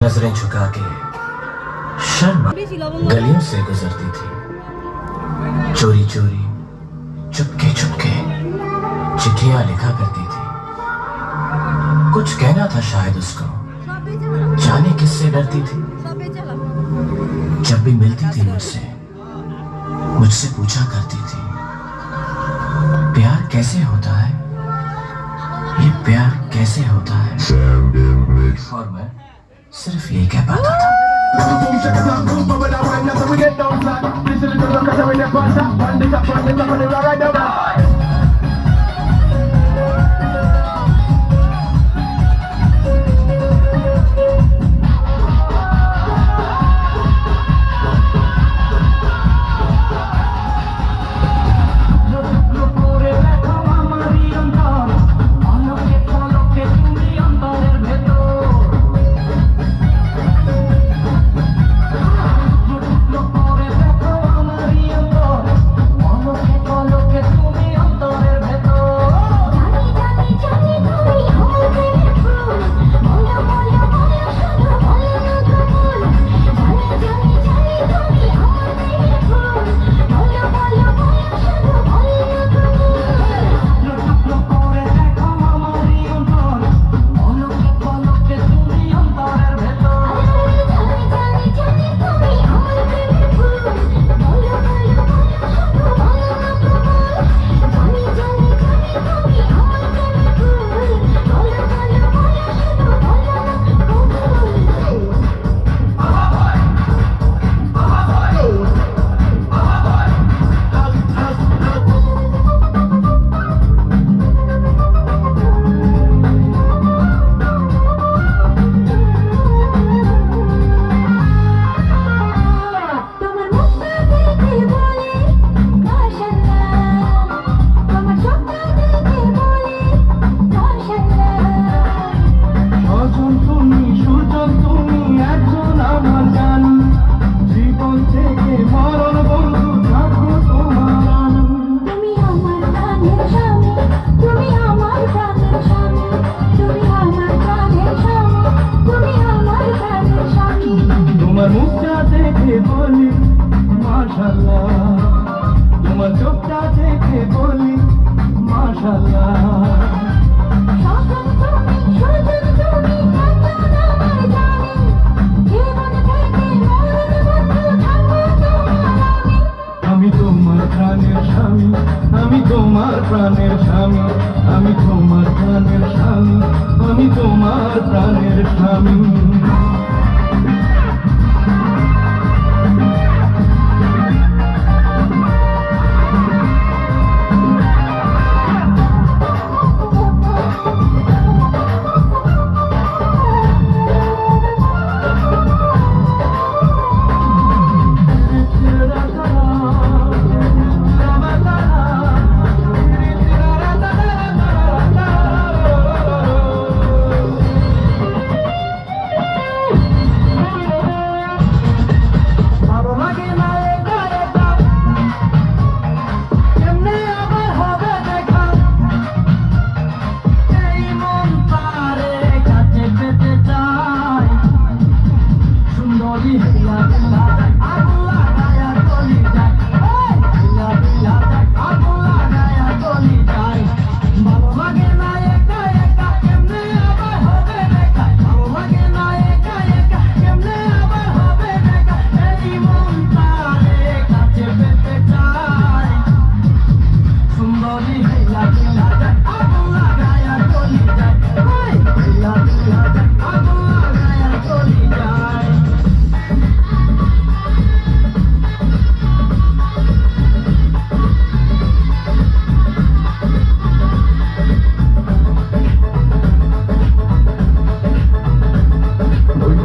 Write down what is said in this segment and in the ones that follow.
नजरें झुका के शर्मा गलियों से गुजरती थी, चोरी चोरी चुपके चुपके चिट्ठियां लिखा करती थी। कुछ कहना था शायद उसको, जाने किससे डरती थी। जब भी मिलती थी मुझसे पूछा करती थी, प्यार कैसे होता है, ये प्यार कैसे होता है। और मैं सिर्फ यही कह पाता था। তোমার মুখটা দেখে বলি মাশাআল্লাহ, তোমার চোখটা দেখে বলি মাশাআল্লাহ। আমি তোমার প্রাণের স্বামী, আমি তোমার প্রাণের স্বামী, আমি তোমার প্রাণের স্বামী, আমি তোমার প্রাণের স্বামী।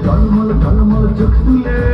টলমল টলমল চোখ তুলে